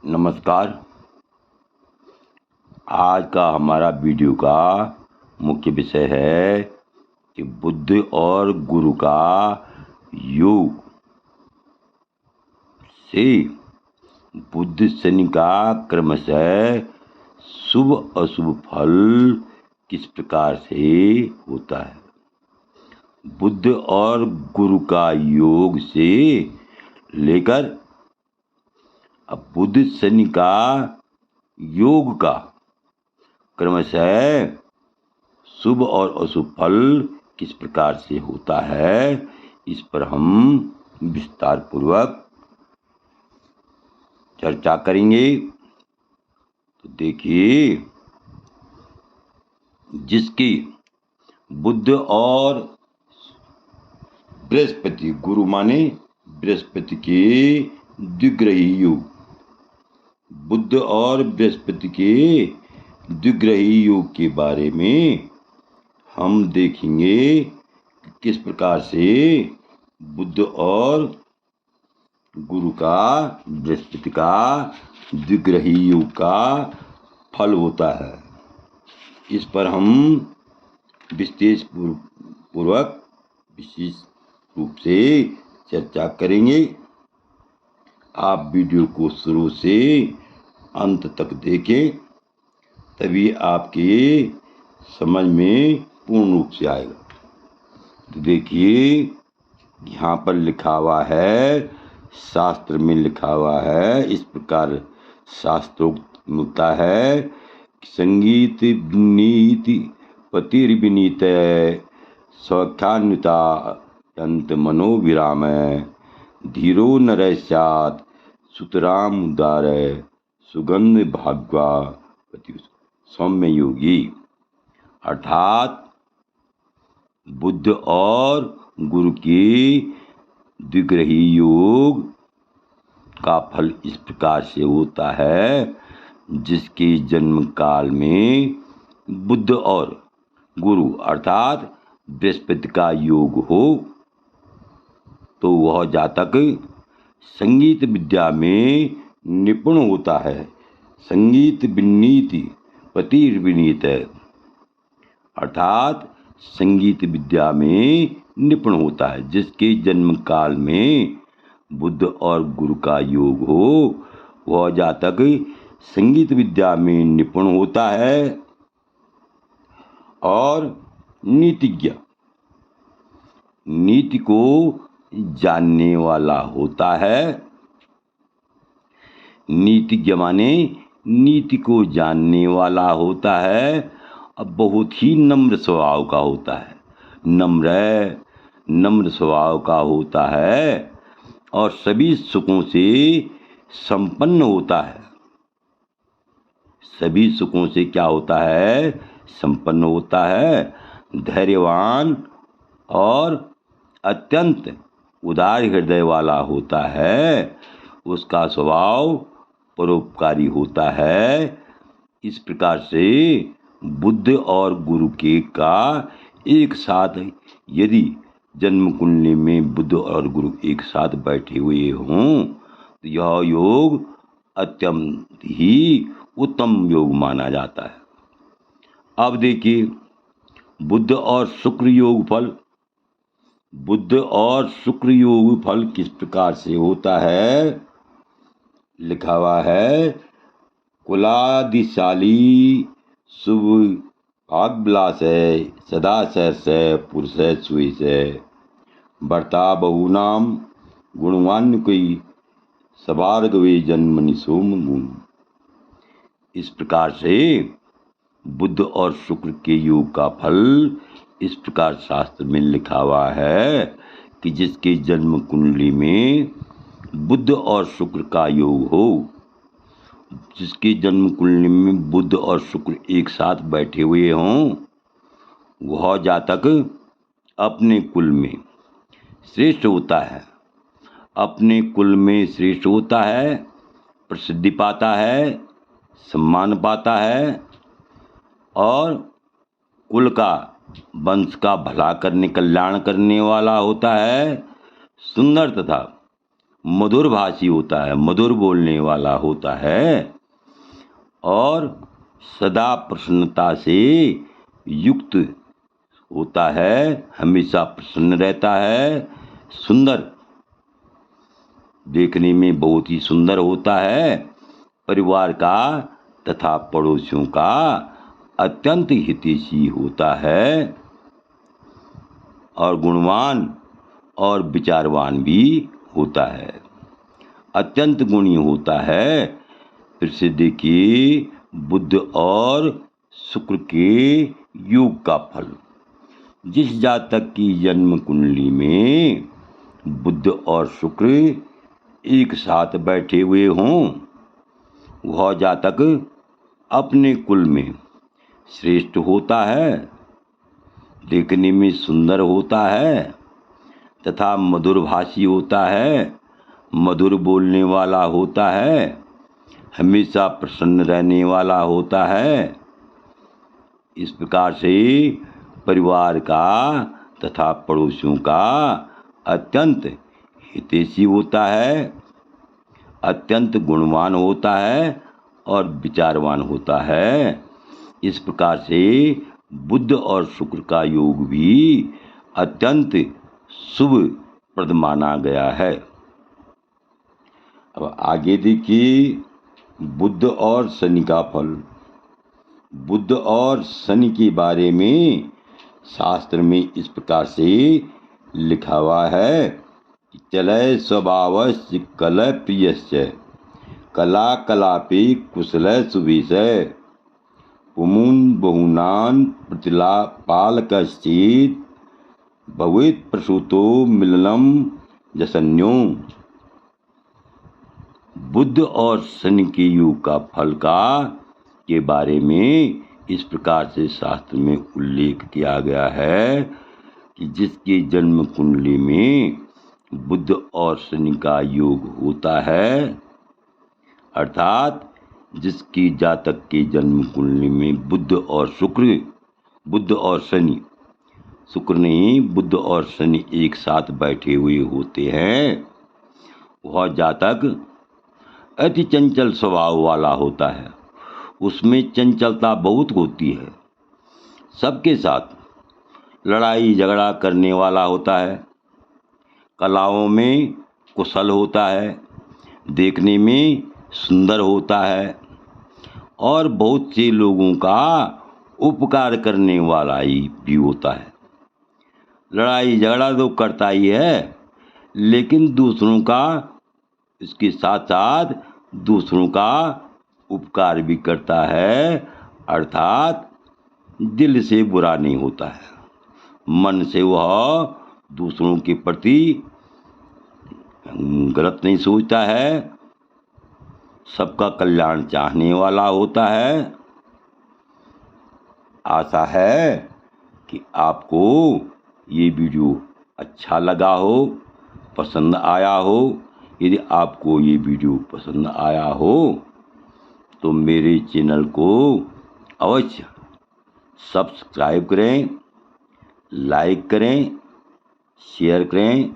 नमस्कार। आज का हमारा वीडियो का मुख्य विषय है कि बुद्ध और गुरु का योग से बुद्ध शनि का क्रमशः शुभ अशुभ फल किस प्रकार से होता है। बुद्ध और गुरु का योग से लेकर अब बुद्ध शनि का योग का क्रमशः शुभ और अशुभ फल किस प्रकार से होता है, इस पर हम विस्तार पूर्वक चर्चा करेंगे। तो देखिए, जिसकी बुद्ध और बृहस्पति, गुरु माने बृहस्पति के द्विग्रही योग, बुद्ध और बृहस्पति के द्विग्रही योग के बारे में हम देखेंगे कि किस प्रकार से बुद्ध और गुरु का बृहस्पति का द्विग्रही योग का फल होता है। इस पर हम विशेष रूप से चर्चा करेंगे। आप वीडियो को शुरू से अंत तक देखें, तभी आपके समझ में पूर्ण रूप से आएगा। तो देखिए, यहाँ पर लिखा हुआ है, शास्त्र में लिखा हुआ है, इस प्रकार शास्त्रोक्त मिलता है, संगीत नीति पतिर्विनीत सौख्यान्विता यंत मनोविराम धीरो नरः स्यात् सुतराम उदार सुगंध भाग्वा पति सौम्य योगी। अर्थात बुद्ध और गुरु के द्विग्रही योग का फल इस प्रकार से होता है, जिसके जन्म काल में बुद्ध और गुरु अर्थात बृहस्पति का योग हो, तो वह जातक संगीत विद्या में निपुण होता है। संगीत विनीति पतिर्विनीत अर्थात संगीत विद्या में निपुण होता है। जिसके जन्म काल में बुद्ध और गुरु का योग हो, वह जातक संगीत विद्या में निपुण होता है और नीतिज्ञ, नीति को जानने वाला होता है। नीतिज्ञ माने नीति को जानने वाला होता है। अब बहुत ही नम्र स्वभाव का होता है, नम्र स्वभाव का होता है और सभी सुखों से संपन्न होता है। सभी सुखों से क्या होता है? संपन्न होता है। धैर्यवान और अत्यंत उदार हृदय वाला होता है। उसका स्वभाव परोपकारी होता है। इस प्रकार से बुद्ध और गुरु के का एक साथ यदि जन्म कुंडली में बुद्ध और गुरु एक साथ बैठे हुए हों, तो यह योग अत्यंत ही उत्तम योग माना जाता है। अब देखिए, बुद्ध और शुक्र योग फल। बुद्ध और शुक्र योग फल किस प्रकार से होता है? लिखा हुआ है, कुलादिशाली शुभ भाग्यविलास सदा सहर्ष पुरुष सुयश वर्ता बहुनाम गुणवान कोई सभार्गवे जन्मनि सोम गुण। इस प्रकार से बुद्ध और शुक्र के योग का फल इस प्रकार शास्त्र में लिखा हुआ है कि जिसके जन्म कुंडली में बुद्ध और शुक्र का योग हो, जिसके जन्म कुंडली में बुद्ध और शुक्र एक साथ बैठे हुए हों, वह जातक अपने कुल में श्रेष्ठ होता है। अपने कुल में श्रेष्ठ होता है, प्रसिद्धि पाता है, सम्मान पाता है और कुल का वंश का भला करने, कल्याण करने वाला होता है। सुंदर तथा मधुर भाषी होता है, मधुर बोलने वाला होता है और सदा प्रसन्नता से युक्त होता है, हमेशा प्रसन्न रहता है, सुंदर, देखने में बहुत ही सुंदर होता है, परिवार का तथा पड़ोसियों का अत्यंत हितैषी होता है और गुणवान और विचारवान भी होता है, अत्यंत गुणी होता है। फिर से देखिए, बुध और शुक्र के योग का फल। जिस जातक की जन्म कुंडली में बुध और शुक्र एक साथ बैठे हुए हों, वह जातक अपने कुल में श्रेष्ठ होता है, देखने में सुंदर होता है तथा मधुर भाषी होता है, मधुर बोलने वाला होता है, हमेशा प्रसन्न रहने वाला होता है। इस प्रकार से परिवार का तथा पड़ोसियों का अत्यंत हितैषी होता है, अत्यंत गुणवान होता है और विचारवान होता है। इस प्रकार से बुध और शुक्र का योग भी अत्यंत शुभ प्रद माना गया है। अब आगे देखिए, बुध और शनि का फल। बुध और शनि के बारे में शास्त्र में इस प्रकार से लिखा हुआ है कि चलय स्वभावस्य कल प्रियस्य कला कलापे कुशल सुविषय पुमुन बहुनान प्रतिलापालकश्चित् भवेत् प्रसूतो मिलनम जसन्यो। बुध और शनि के योग का फल के बारे में इस प्रकार से शास्त्र में उल्लेख किया गया है कि जिसके जन्म कुंडली में बुध और शनि का योग होता है, अर्थात जिसकी जातक के जन्म कुंडली में बुध और शुक्र, बुध और शनि, शुक्र नहीं बुध और शनि एक साथ बैठे हुए होते हैं, वह जातक अति चंचल स्वभाव वाला होता है। उसमें चंचलता बहुत होती है, सबके साथ लड़ाई झगड़ा करने वाला होता है, कलाओं में कुशल होता है, देखने में सुंदर होता है और बहुत से लोगों का उपकार करने वाला ही भी होता है। लड़ाई झगड़ा तो करता ही है, लेकिन दूसरों का, इसके साथ साथ दूसरों का उपकार भी करता है, अर्थात दिल से बुरा नहीं होता है, मन से वह दूसरों के प्रति गलत नहीं सोचता है, सबका कल्याण चाहने वाला होता है। आशा है कि आपको ये वीडियो अच्छा लगा हो, पसंद आया हो। यदि आपको ये वीडियो पसंद आया हो तो मेरे चैनल को अवश्य सब्सक्राइब करें, लाइक करें, शेयर करें